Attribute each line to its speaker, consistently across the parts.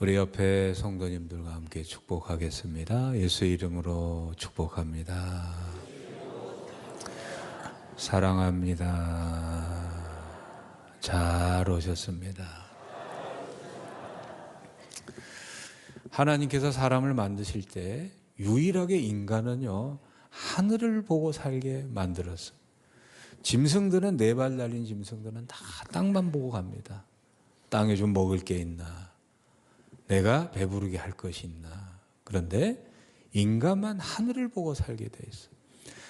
Speaker 1: 우리 옆에 성도님들과 함께 축복하겠습니다. 예수 이름으로 축복합니다. 사랑합니다. 잘 오셨습니다. 하나님께서 사람을 만드실 때 유일하게 인간은요, 하늘을 보고 살게 만들었어요. 짐승들은 네 발 달린 짐승들은 다 땅만 보고 갑니다. 땅에 좀 먹을 게 있나? 내가 배부르게 할 것이 있나? 그런데 인간만 하늘을 보고 살게 돼 있어요.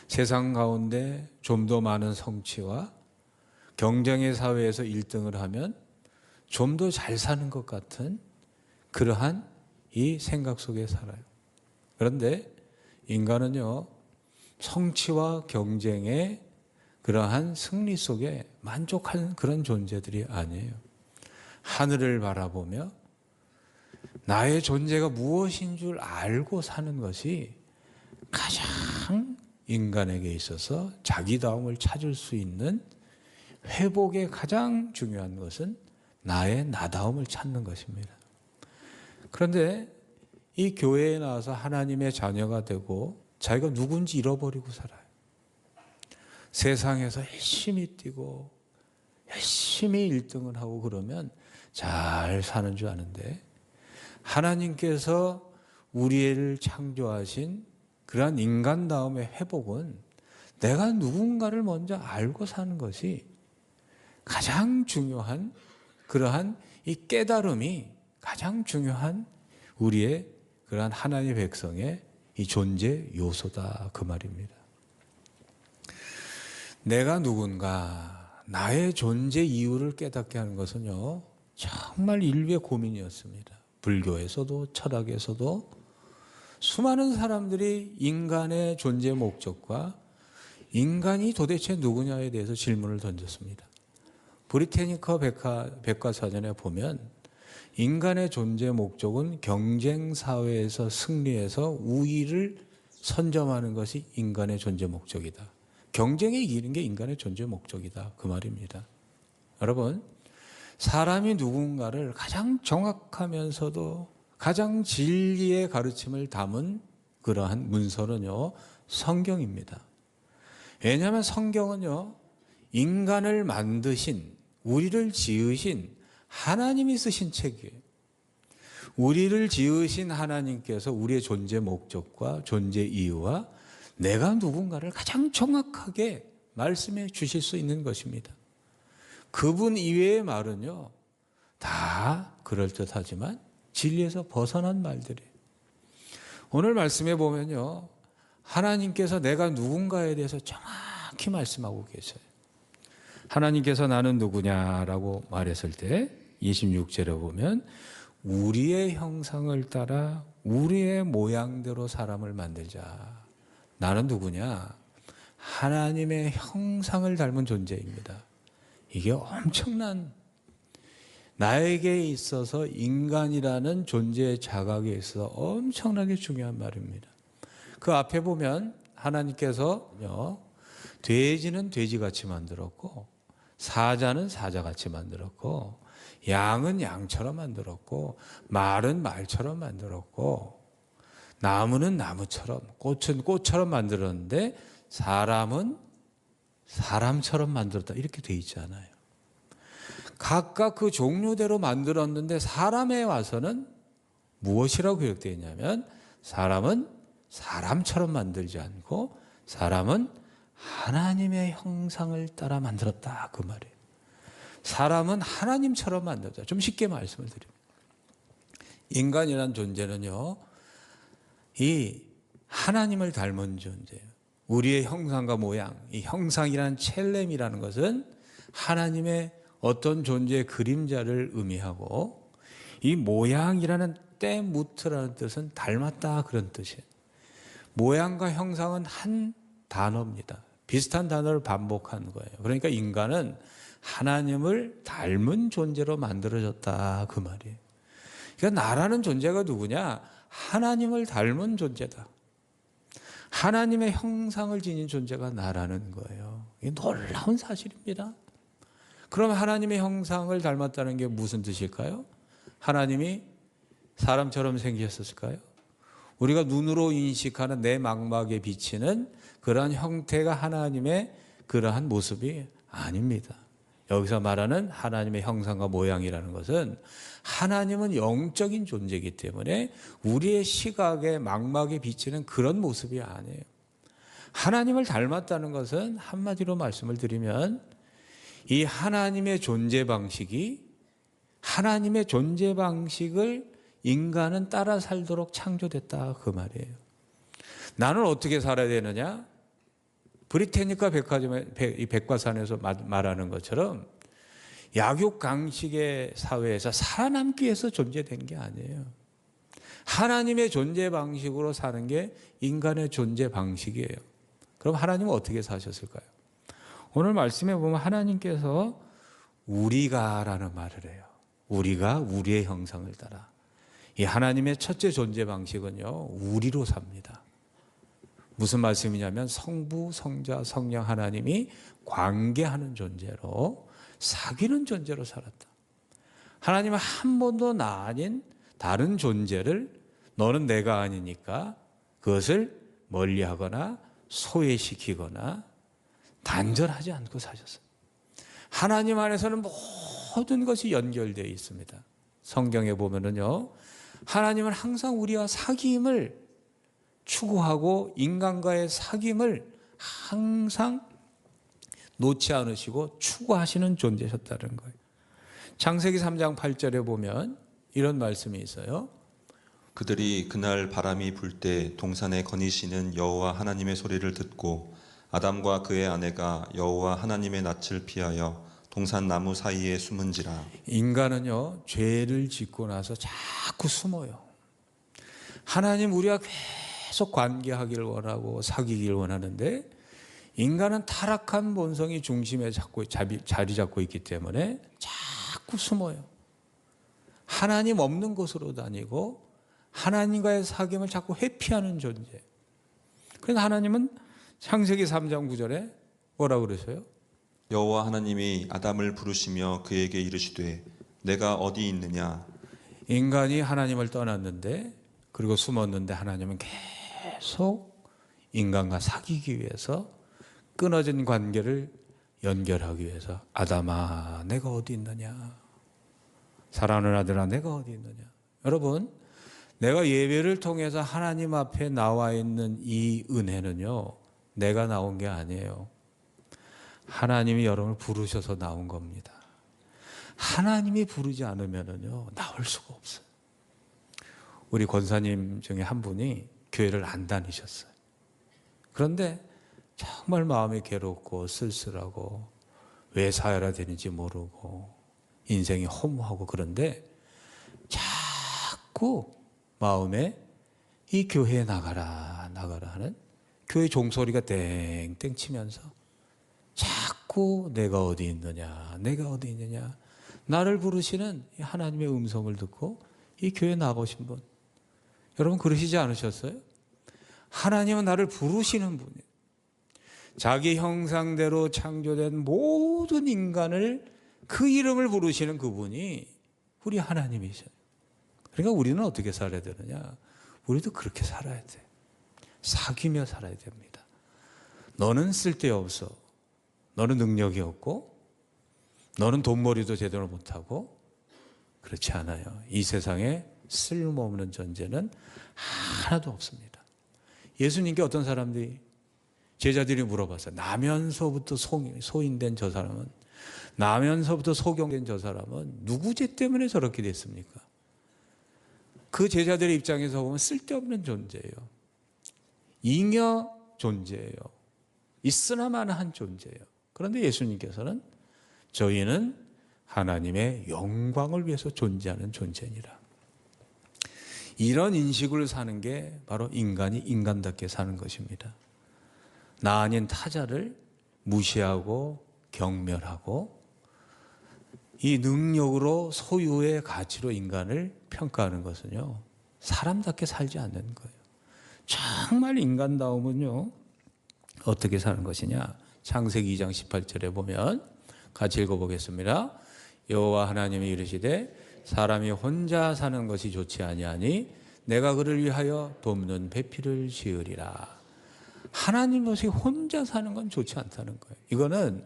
Speaker 1: 세상 가운데 좀 더 많은 성취와 경쟁의 사회에서 1등을 하면 좀 더 잘 사는 것 같은 그러한 이 생각 속에 살아요. 그런데 인간은요, 성취와 경쟁의 그러한 승리 속에 만족하는 그런 존재들이 아니에요. 하늘을 바라보며 나의 존재가 무엇인 줄 알고 사는 것이 가장 인간에게 있어서 자기다움을 찾을 수 있는 회복의 가장 중요한 것은 나의 나다움을 찾는 것입니다. 그런데 이 교회에 나와서 하나님의 자녀가 되고 자기가 누군지 잃어버리고 살아요. 세상에서 열심히 뛰고 열심히 1등을 하고 그러면 잘 사는 줄 아는데 하나님께서 우리를 창조하신 그러한 인간다움의 회복은 내가 누군가를 먼저 알고 사는 것이 가장 중요한 그러한 이 깨달음이 가장 중요한 우리의 그러한 하나님의 백성의 이 존재 요소다 그 말입니다. 내가 누군가 나의 존재 이유를 깨닫게 하는 것은요 정말 인류의 고민이었습니다. 불교에서도 철학에서도 수많은 사람들이 인간의 존재 목적과 인간이 도대체 누구냐에 대해서 질문을 던졌습니다. 브리테니커 백과사전에 보면 인간의 존재 목적은 경쟁사회에서 승리해서 우위를 선점하는 것이 인간의 존재 목적이다. 경쟁에 이기는 게 인간의 존재 목적이다. 그 말입니다. 여러분, 사람이 누군가를 가장 정확하면서도 가장 진리의 가르침을 담은 그러한 문서는요, 성경입니다. 왜냐하면 성경은요, 인간을 만드신, 우리를 지으신 하나님이 쓰신 책이에요. 우리를 지으신 하나님께서 우리의 존재 목적과 존재 이유와 내가 누군가를 가장 정확하게 말씀해 주실 수 있는 것입니다. 그분 이외의 말은요, 다 그럴듯하지만 진리에서 벗어난 말들이에요. 오늘 말씀에 보면요, 하나님께서 내가 누군가에 대해서 정확히 말씀하고 계셔요. 하나님께서 나는 누구냐라고 말했을 때 26절에 보면 우리의 형상을 따라 우리의 모양대로 사람을 만들자. 나는 누구냐? 하나님의 형상을 닮은 존재입니다. 이게 엄청난, 나에게 있어서 인간이라는 존재의 자각에 있어서 엄청나게 중요한 말입니다. 그 앞에 보면 하나님께서요, 돼지는 돼지같이 만들었고 사자는 사자같이 만들었고 양은 양처럼 만들었고 말은 말처럼 만들었고 나무는 나무처럼 꽃은 꽃처럼 만들었는데 사람은 사람처럼 만들었다 이렇게 돼 있잖아요. 각각 그 종류대로 만들었는데 사람에 와서는 무엇이라고 기록되어 있냐면 사람은 사람처럼 만들지 않고 사람은 하나님의 형상을 따라 만들었다 그 말이에요. 사람은 하나님처럼 만들었다. 좀 쉽게 말씀을 드립니다. 인간이란 존재는요, 이 하나님을 닮은 존재예요. 우리의 형상과 모양, 이 형상이라는 첼렘이라는 것은 하나님의 어떤 존재의 그림자를 의미하고 이 모양이라는 때무트라는 뜻은 닮았다 그런 뜻이에요. 모양과 형상은 한 단어입니다. 비슷한 단어를 반복한 거예요. 그러니까 인간은 하나님을 닮은 존재로 만들어졌다 그 말이에요. 그러니까 나라는 존재가 누구냐? 하나님을 닮은 존재다. 하나님의 형상을 지닌 존재가 나라는 거예요. 이게 놀라운 사실입니다. 그럼 하나님의 형상을 닮았다는 게 무슨 뜻일까요? 하나님이 사람처럼 생겼을까요? 우리가 눈으로 인식하는 내 망막에 비치는 그러한 형태가 하나님의 그러한 모습이 아닙니다. 여기서 말하는 하나님의 형상과 모양이라는 것은 하나님은 영적인 존재이기 때문에 우리의 시각에 망막에 비치는 그런 모습이 아니에요. 하나님을 닮았다는 것은 한마디로 말씀을 드리면 이 하나님의 존재 방식이 하나님의 존재 방식을 인간은 따라 살도록 창조됐다 그 말이에요. 나는 어떻게 살아야 되느냐? 브리테니카 백과사전에서 말하는 것처럼 약육강식의 사회에서 살아남기 위해서 존재된 게 아니에요. 하나님의 존재 방식으로 사는 게 인간의 존재 방식이에요. 그럼 하나님은 어떻게 사셨을까요? 오늘 말씀에 보면 하나님께서 우리가라는 말을 해요. 우리가 우리의 형상을 따라. 이 하나님의 첫째 존재 방식은요, 우리로 삽니다. 무슨 말씀이냐면 성부, 성자, 성령 하나님이 관계하는 존재로 사귀는 존재로 살았다. 하나님은 한 번도 나 아닌 다른 존재를 너는 내가 아니니까 그것을 멀리하거나 소외시키거나 단절하지 않고 사셨어요. 하나님 안에서는 모든 것이 연결되어 있습니다. 성경에 보면은요, 하나님은 항상 우리와 사귐을 추구하고 인간과의 사귐을 항상 놓지 않으시고 추구하시는 존재셨다는 거예요. 창세기 3장 8절에 보면 이런 말씀이 있어요.
Speaker 2: 그들이 그날 바람이 불 때 동산에 거니시는 여호와 하나님의 소리를 듣고 아담과 그의 아내가 여호와 하나님의 낯을 피하여 동산 나무 사이에 숨은지라.
Speaker 1: 인간은요, 죄를 짓고 나서 자꾸 숨어요. 하나님 우리와 계속 관계하기를 원하고 사귀기를 원하는데 인간은 타락한 본성이 중심에 자리 잡고 있기 때문에 자꾸 숨어요. 하나님 없는 곳으로 다니고 하나님과의 사귐을 자꾸 회피하는 존재. 그래서 하나님은 창세기 3장 9절에 뭐라고 그러세요?
Speaker 2: 여호와 하나님이 아담을 부르시며 그에게 이르시되 내가 어디 있느냐.
Speaker 1: 인간이 하나님을 떠났는데 그리고 숨었는데 하나님은 계속 인간과 사귀기 위해서 끊어진 관계를 연결하기 위해서 아담아 내가 어디 있느냐, 사랑하는 아들아 내가 어디 있느냐. 여러분, 내가 예배를 통해서 하나님 앞에 나와 있는 이 은혜는요, 내가 나온 게 아니에요. 하나님이 여러분을 부르셔서 나온 겁니다. 하나님이 부르지 않으면요 나올 수가 없어요. 우리 권사님 중에 한 분이 교회를 안 다니셨어요. 그런데 정말 마음이 괴롭고 쓸쓸하고 왜 살아야 되는지 모르고 인생이 허무하고 그런데 자꾸 마음에 이 교회에 나가라 하는 교회 종소리가 땡땡 치면서 자꾸 내가 어디 있느냐, 내가 어디 있느냐, 나를 부르시는 하나님의 음성을 듣고 이 교회에 나가신 분, 여러분 그러시지 않으셨어요? 하나님은 나를 부르시는 분이에요. 자기 형상대로 창조된 모든 인간을 그 이름을 부르시는 그분이 우리 하나님이셔요. 그러니까 우리는 어떻게 살아야 되느냐? 우리도 그렇게 살아야 돼. 사귀며 살아야 됩니다. 너는 쓸데없어. 너는 능력이 없고 너는 돈벌이도 제대로 못하고 그렇지 않아요. 이 세상에 쓸모없는 존재는 하나도 없습니다. 예수님께 어떤 사람들이 제자들이 물어봤어요. 나면서부터 소인된 저 사람은, 나면서부터 소경된 저 사람은 누구 죄 때문에 저렇게 됐습니까? 그 제자들의 입장에서 보면 쓸데없는 존재예요. 잉여 존재예요. 있으나마나한 존재예요. 그런데 예수님께서는 저희는 하나님의 영광을 위해서 존재하는 존재니라. 이런 인식을 사는 게 바로 인간이 인간답게 사는 것입니다. 나 아닌 타자를 무시하고 경멸하고 이 능력으로 소유의 가치로 인간을 평가하는 것은요, 사람답게 살지 않는 거예요. 정말 인간다움은요 어떻게 사는 것이냐. 창세기 2장 18절에 보면 같이 읽어보겠습니다. 여호와 하나님이 이르시되 사람이 혼자 사는 것이 좋지 아니하니 내가 그를 위하여 돕는 배필을 지으리라. 하나님 없이 혼자 사는 건 좋지 않다는 거예요. 이거는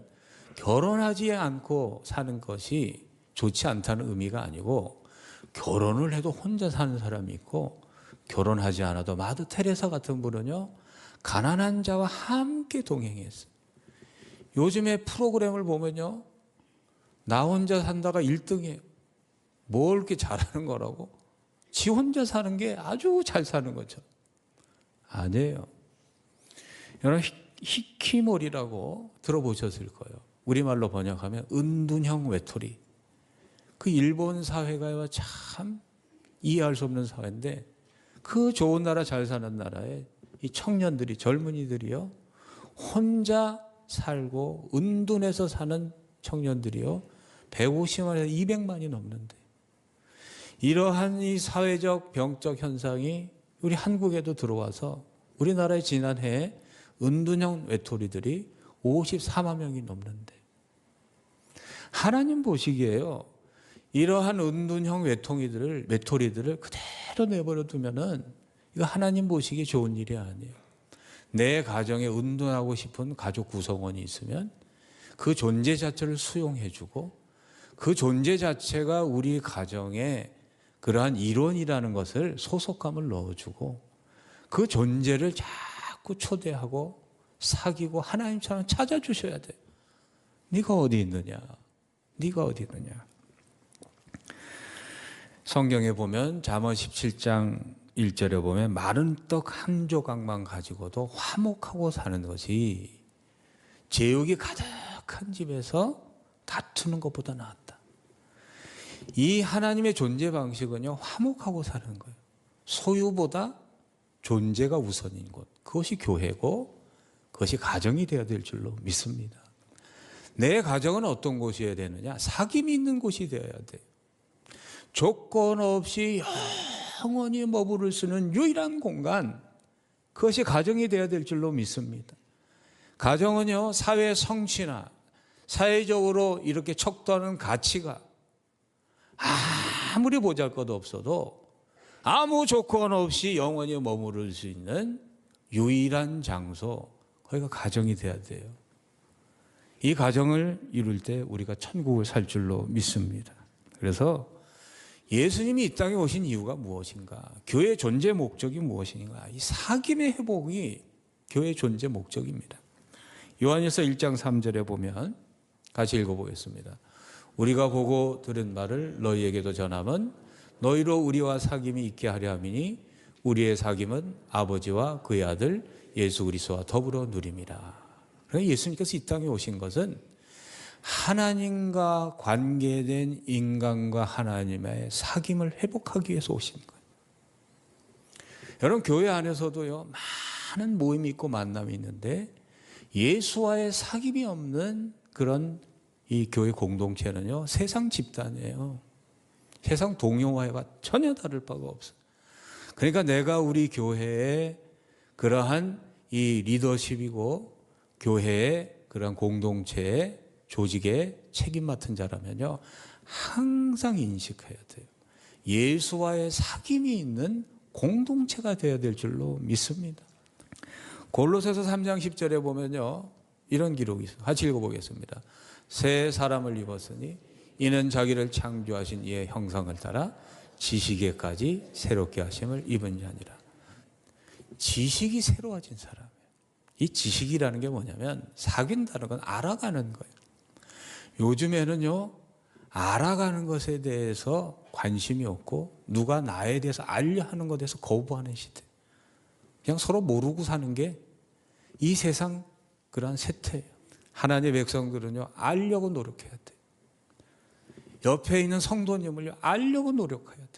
Speaker 1: 결혼하지 않고 사는 것이 좋지 않다는 의미가 아니고, 결혼을 해도 혼자 사는 사람이 있고, 결혼하지 않아도 마더 테레사 같은 분은요, 가난한 자와 함께 동행했어요. 요즘에 프로그램을 보면요, 나 혼자 산다가 1등이에요. 뭘 이렇게 잘하는 거라고? 지 혼자 사는 게 아주 잘 사는 것처럼. 아니에요. 여러분, 히키모리라고 들어보셨을 거예요. 우리말로 번역하면 은둔형 외톨이. 그 일본 사회가 참 이해할 수 없는 사회인데, 그 좋은 나라, 잘 사는 나라에 이 청년들이, 젊은이들이요, 혼자 살고 은둔해서 사는 청년들이요, 150만에서 200만이 넘는데, 이러한 이 사회적 병적 현상이 우리 한국에도 들어와서 우리나라에 지난해 은둔형 외톨이들이 54만 명이 넘는데, 하나님 보시기에요, 이러한 은둔형 외톨이들을 그대로 내버려 두면은 이거 하나님 보시기에 좋은 일이 아니에요. 내 가정에 은둔하고 싶은 가족 구성원이 있으면 그 존재 자체를 수용해주고, 그 존재 자체가 우리 가정에 그러한 일원이라는 것을 소속감을 넣어주고, 그 존재를 자꾸 초대하고 사귀고 하나님처럼 찾아주셔야 돼요. 네가 어디 있느냐? 네가 어디 있느냐? 성경에 보면 잠언 17장 1절에 보면 마른 떡 한 조각만 가지고도 화목하고 사는 것이 제육이 가득한 집에서 다투는 것보다 낫다. 이 하나님의 존재 방식은요, 화목하고 사는 거예요. 소유보다 존재가 우선인 곳, 그것이 교회고 그것이 가정이 되어야 될 줄로 믿습니다. 내 가정은 어떤 곳이어야 되느냐? 사귐이 있는 곳이 되어야 돼요. 조건 없이 영원히 머무를 수 있는 유일한 공간, 그것이 가정이 되어야 될 줄로 믿습니다. 가정은요, 사회 성취나 사회적으로 이렇게 척도하는 가치가 아무리 보잘것 없어도 아무 조건 없이 영원히 머무를 수 있는 유일한 장소, 거기가 가정이 돼야 돼요. 이 가정을 이룰 때 우리가 천국을 살 줄로 믿습니다. 그래서 예수님이 이 땅에 오신 이유가 무엇인가? 교회의 존재 목적이 무엇인가? 이 사귐의 회복이 교회의 존재 목적입니다. 요한일서 1장 3절에 보면 같이 읽어보겠습니다. 우리가 보고 들은 말을 너희에게도 전함은 너희로 우리와 사귐이 있게 하려 함이니 우리의 사귐은 아버지와 그의 아들 예수 그리스도와 더불어 누림이라. 그러니까 예수님께서 이 땅에 오신 것은 하나님과 관계된 인간과 하나님의 사귐을 회복하기 위해서 오신 거예요. 여러분, 교회 안에서도요, 많은 모임이 있고 만남이 있는데 예수와의 사귐이 없는 그런 이 교회 공동체는요, 세상 집단이에요. 세상 동료와가 전혀 다를 바가 없어요. 그러니까 내가 우리 교회의 그러한 이 리더십이고 교회의 그런 공동체의 조직에 책임 맡은 자라면요, 항상 인식해야 돼요. 예수와의 사귐이 있는 공동체가 되어야 될 줄로 믿습니다. 골로새서 3장 10절에 보면요, 이런 기록이 있어요. 같이 읽어보겠습니다. 새 사람을 입었으니 이는 자기를 창조하신 이의 형상을 따라 지식에까지 새롭게 하심을 입은 자니라. 지식이 새로워진 사람이에요. 이 지식이라는 게 뭐냐면 사귄다는 건 알아가는 거예요. 요즘에는요, 알아가는 것에 대해서 관심이 없고 누가 나에 대해서 알려 하는 것에 대해서 거부하는 시대. 그냥 서로 모르고 사는 게 이 세상 그러한 세태예요. 하나님의 백성들은요, 알려고 노력해야 돼요. 옆에 있는 성도님을요, 알려고 노력해야 돼요.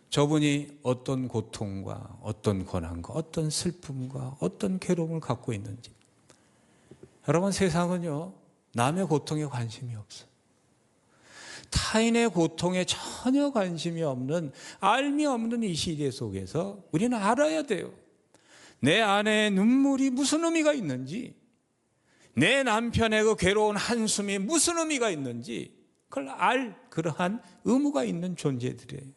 Speaker 1: 저분이 어떤 고통과 어떤 고난과 어떤 슬픔과 어떤 괴로움을 갖고 있는지. 여러분, 세상은요, 남의 고통에 관심이 없어요. 타인의 고통에 전혀 관심이 없는, 알미 없는 이 시대 속에서 우리는 알아야 돼요. 내 안에 눈물이 무슨 의미가 있는지, 내 남편의 그 괴로운 한숨이 무슨 의미가 있는지, 그걸 알 그러한 의무가 있는 존재들이에요.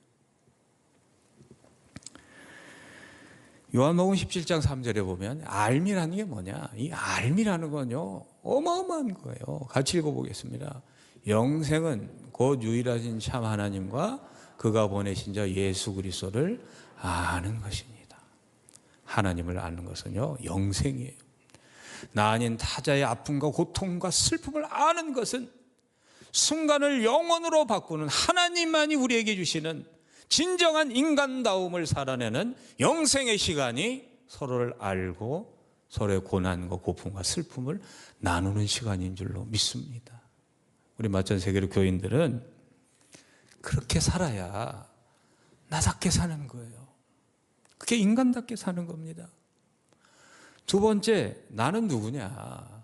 Speaker 1: 요한복음 17장 3절에 보면 알미라는 게 뭐냐? 이 알미라는 건요 어마어마한 거예요. 같이 읽어보겠습니다. 영생은 곧 유일하신 참 하나님과 그가 보내신 자 예수 그리스도를 아는 것입니다. 하나님을 아는 것은요 영생이에요. 나 아닌 타자의 아픔과 고통과 슬픔을 아는 것은 순간을 영원으로 바꾸는 하나님만이 우리에게 주시는 진정한 인간다움을 살아내는 영생의 시간이 서로를 알고 서로의 고난과 고품과 슬픔을 나누는 시간인 줄로 믿습니다. 우리 마천세계로 교인들은 그렇게 살아야 나답게 사는 거예요. 그게 인간답게 사는 겁니다. 두 번째, 나는 누구냐?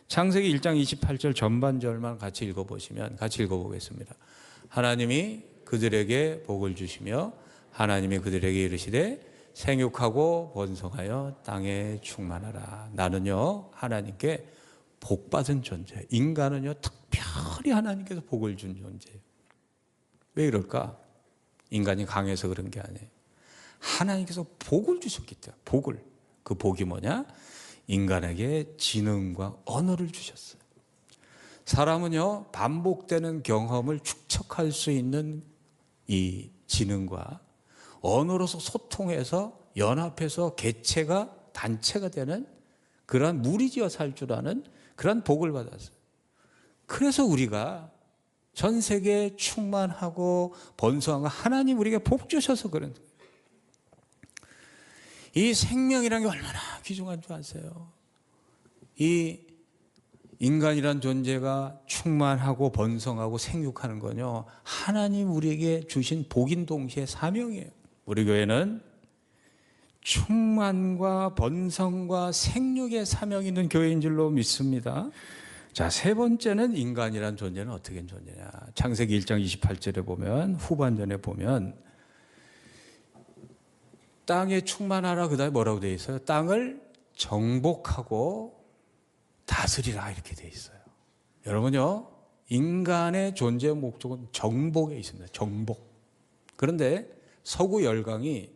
Speaker 1: 창세기 1장 28절 전반절만 같이 읽어보시면 같이 읽어보겠습니다. 하나님이 그들에게 복을 주시며 하나님이 그들에게 이르시되 생육하고 번성하여 땅에 충만하라. 나는요 하나님께 복받은 존재. 인간은요 특별히 하나님께서 복을 준 존재예요. 왜 이럴까? 인간이 강해서 그런 게 아니에요. 하나님께서 복을 주셨기 때문에. 복을. 그 복이 뭐냐? 인간에게 지능과 언어를 주셨어요. 사람은요 반복되는 경험을 축적할 수 있는 이 지능과 언어로서 소통해서 연합해서 개체가 단체가 되는 그러한 무리지어 살 줄 아는 그러한 복을 받았어요. 그래서 우리가 전 세계에 충만하고 번성하고 하나님 우리에게 복 주셔서 그런 거예요. 이 생명이라는 게 얼마나 귀중한 줄 아세요? 이 인간이란 존재가 충만하고 번성하고 생육하는 건요 하나님 우리에게 주신 복인 동시에 사명이에요. 우리 교회는 충만과 번성과 생육의 사명이 있는 교회인 줄로 믿습니다. 자, 세 번째는 인간이란 존재는 어떻게 존재냐? 창세기 1장 28절에 보면 후반전에 보면 땅에 충만하라 그다음에 뭐라고 되어 있어요? 땅을 정복하고 다스리라 이렇게 되어 있어요. 여러분요 인간의 존재의 목적은 정복에 있습니다. 정복. 그런데 서구 열강이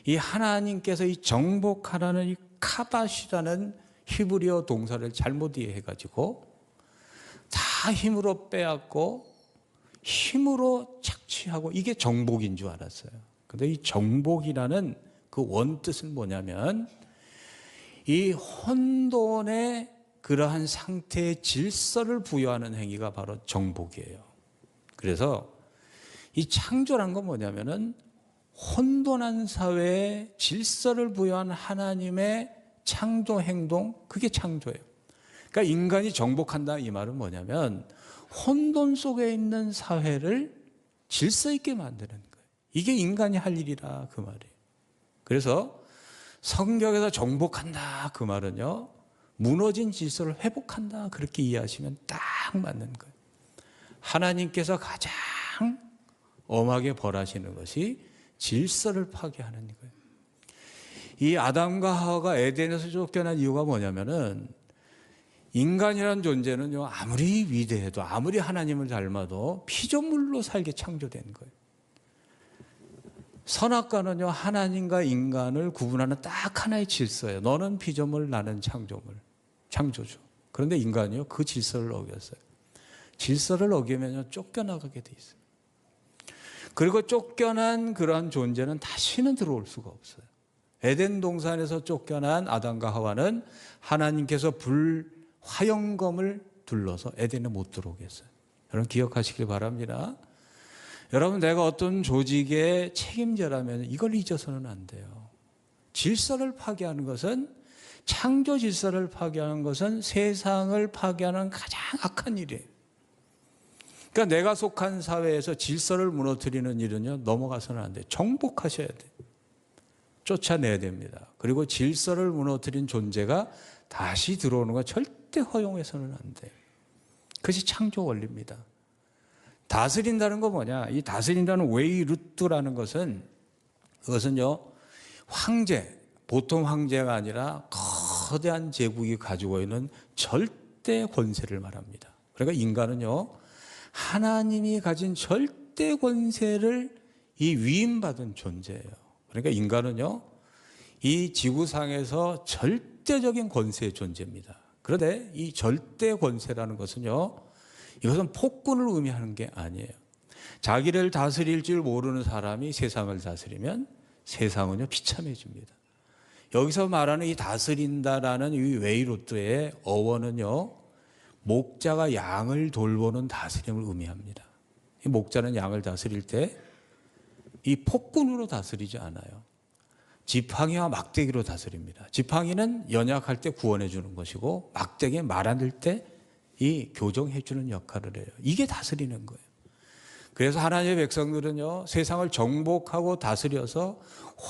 Speaker 1: 이 하나님께서 이 정복하라는 이 카바시라는 히브리어 동사를 잘못 이해해가지고 다 힘으로 빼앗고 힘으로 착취하고 이게 정복인 줄 알았어요. 그런데 이 정복이라는 그 원뜻은 뭐냐면 이 혼돈의 그러한 상태의 질서를 부여하는 행위가 바로 정복이에요. 그래서 이 창조란 건 뭐냐면은 혼돈한 사회에 질서를 부여한 하나님의 창조 행동, 그게 창조예요. 그러니까 인간이 정복한다 이 말은 뭐냐면 혼돈 속에 있는 사회를 질서 있게 만드는 거예요. 이게 인간이 할 일이라 그 말이에요. 그래서 성경에서 정복한다 그 말은요 무너진 질서를 회복한다 그렇게 이해하시면 딱 맞는 거예요. 하나님께서 가장 엄하게 벌하시는 것이 질서를 파괴하는 거예요. 이 아담과 하와가 에덴에서 쫓겨난 이유가 뭐냐면은 인간이라는 존재는요 아무리 위대해도 아무리 하나님을 닮아도 피조물로 살게 창조된 거예요. 선악과는요 하나님과 인간을 구분하는 딱 하나의 질서예요. 너는 피조물, 나는 창조주. 그런데 인간이요 그 질서를 어겼어요. 질서를 어기면요 쫓겨나가게 돼 있어요. 그리고 쫓겨난 그러한 존재는 다시는 들어올 수가 없어요. 에덴 동산에서 쫓겨난 아담과 하와는 하나님께서 화영검을 둘러서 에덴에 못 들어오게 했어요. 여러분 기억하시길 바랍니다. 여러분 내가 어떤 조직의 책임자라면 이걸 잊어서는 안 돼요. 질서를 파괴하는 것은 창조 질서를 파괴하는 것은 세상을 파괴하는 가장 악한 일이에요. 그러니까 내가 속한 사회에서 질서를 무너뜨리는 일은요 넘어가서는 안 돼요. 정복하셔야 돼요. 쫓아내야 됩니다. 그리고 질서를 무너뜨린 존재가 다시 들어오는 거 절대 허용해서는 안 돼요. 그것이 창조 원리입니다. 다스린다는 건 뭐냐? 이 다스린다는 웨이루트라는 것은 그것은요 황제, 보통 황제가 아니라 거대한 제국이 가지고 있는 절대 권세를 말합니다. 그러니까 인간은요 하나님이 가진 절대 권세를 이 위임받은 존재예요. 그러니까 인간은요, 이 지구상에서 절대적인 권세의 존재입니다. 그런데 이 절대 권세라는 것은요, 이것은 폭군을 의미하는 게 아니에요. 자기를 다스릴 줄 모르는 사람이 세상을 다스리면 세상은요, 비참해집니다. 여기서 말하는 이 다스린다라는 이 웨이로트의 어원은요, 목자가 양을 돌보는 다스림을 의미합니다. 이 목자는 양을 다스릴 때 이 폭군으로 다스리지 않아요. 지팡이와 막대기로 다스립니다. 지팡이는 연약할 때 구원해 주는 것이고, 막대기는 말 안 들 때 이 교정해 주는 역할을 해요. 이게 다스리는 거예요. 그래서 하나님의 백성들은요, 세상을 정복하고 다스려서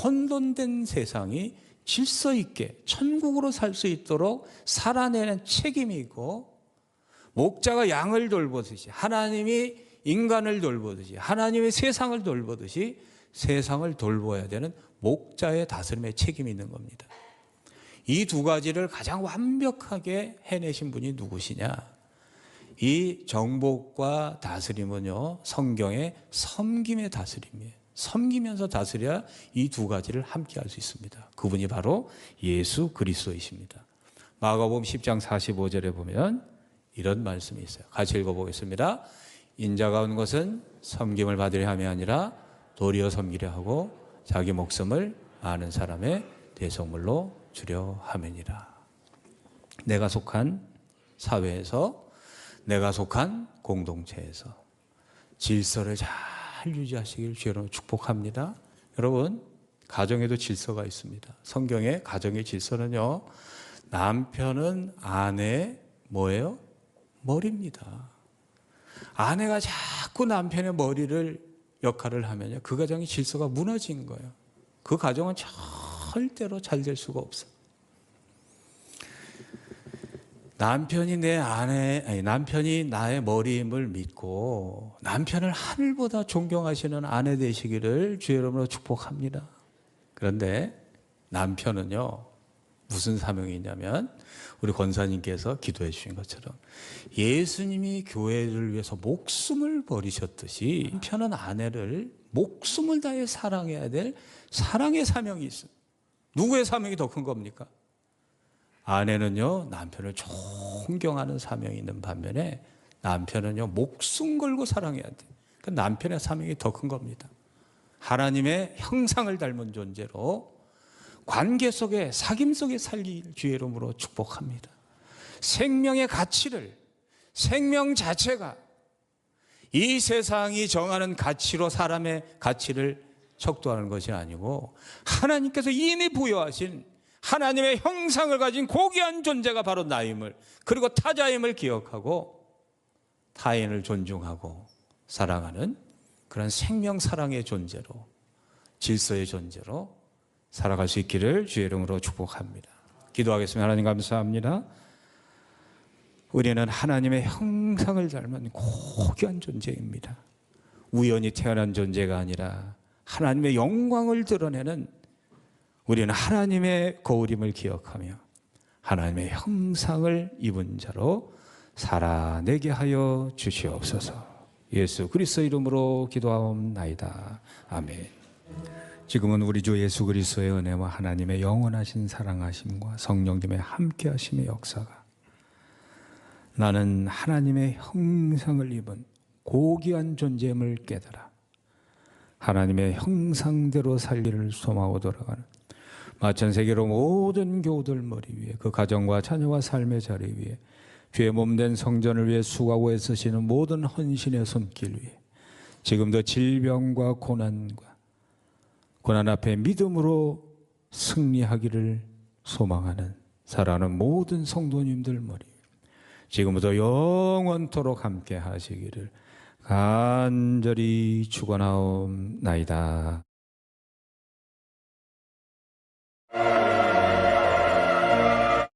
Speaker 1: 혼돈된 세상이 질서 있게 천국으로 살 수 있도록 살아내는 책임이 있고, 목자가 양을 돌보듯이, 하나님이 인간을 돌보듯이, 하나님의 세상을 돌보듯이 세상을 돌봐야 되는 목자의 다스림의 책임이 있는 겁니다. 이 두 가지를 가장 완벽하게 해내신 분이 누구시냐? 이 정복과 다스림은요, 성경의 섬김의 다스림이에요. 섬기면서 다스려야 이 두 가지를 함께 할 수 있습니다. 그분이 바로 예수 그리스도이십니다. 마가복음 10장 45절에 보면 이런 말씀이 있어요. 같이 읽어보겠습니다. 인자가 온 것은 섬김을 받으려 함이 아니라 도리어 섬기려 하고 자기 목숨을 많은 사람의 대속물로 주려 함이니라. 내가 속한 사회에서, 내가 속한 공동체에서 질서를 잘 유지하시길 주여로 축복합니다. 여러분, 가정에도 질서가 있습니다. 성경의 가정의 질서는요, 남편은 아내의 뭐예요? 머리입니다. 아내가 자꾸 남편의 머리를 역할을 하면요, 그 가정의 질서가 무너진 거예요. 그 가정은 절대로 잘 될 수가 없어요. 남편이 남편이 나의 머리임을 믿고 남편을 하늘보다 존경하시는 아내 되시기를 주의 이름으로 축복합니다. 그런데 남편은요, 무슨 사명이 있냐면, 우리 권사님께서 기도해 주신 것처럼 예수님이 교회를 위해서 목숨을 버리셨듯이 남편은 아내를 목숨을 다해 사랑해야 될 사랑의 사명이 있어요. 누구의 사명이 더 큰 겁니까? 아내는요, 남편을 존경하는 사명이 있는 반면에 남편은요, 목숨 걸고 사랑해야 돼요. 그러니까 남편의 사명이 더 큰 겁니다. 하나님의 형상을 닮은 존재로 관계 속에, 사귐 속에 살길 주의 이름으로 축복합니다. 생명의 가치를, 생명 자체가 이 세상이 정하는 가치로 사람의 가치를 척도하는 것이 아니고, 하나님께서 이미 부여하신 하나님의 형상을 가진 고귀한 존재가 바로 나임을, 그리고 타자임을 기억하고 타인을 존중하고 사랑하는 그런 생명 사랑의 존재로, 질서의 존재로 살아갈 수 있기를 주의 이름으로 축복합니다. 기도하겠습니다. 하나님 감사합니다. 우리는 하나님의 형상을 닮은 고귀한 존재입니다. 우연히 태어난 존재가 아니라 하나님의 영광을 드러내는, 우리는 하나님의 거울임을 기억하며 하나님의 형상을 입은 자로 살아내게 하여 주시옵소서. 예수 그리스도 이름으로 기도하옵나이다. 아멘. 지금은 우리 주 예수 그리스도의 은혜와 하나님의 영원하신 사랑하심과 성령님의 함께하심의 역사가, 나는 하나님의 형상을 입은 고귀한 존재임을 깨달아 하나님의 형상대로 살기를 소망하고 돌아가는 마천세계로 모든 교우들 머리 위에, 그 가정과 자녀와 삶의 자리 위에, 죄 몸된 성전을 위해 수고하고 애쓰시는 모든 헌신의 손길 위에, 지금도 질병과 고난 앞에 믿음으로 승리하기를 소망하는 사랑하는 모든 성도님들 머리, 지금부터 영원토록 함께 하시기를 간절히 축원하옵나이다.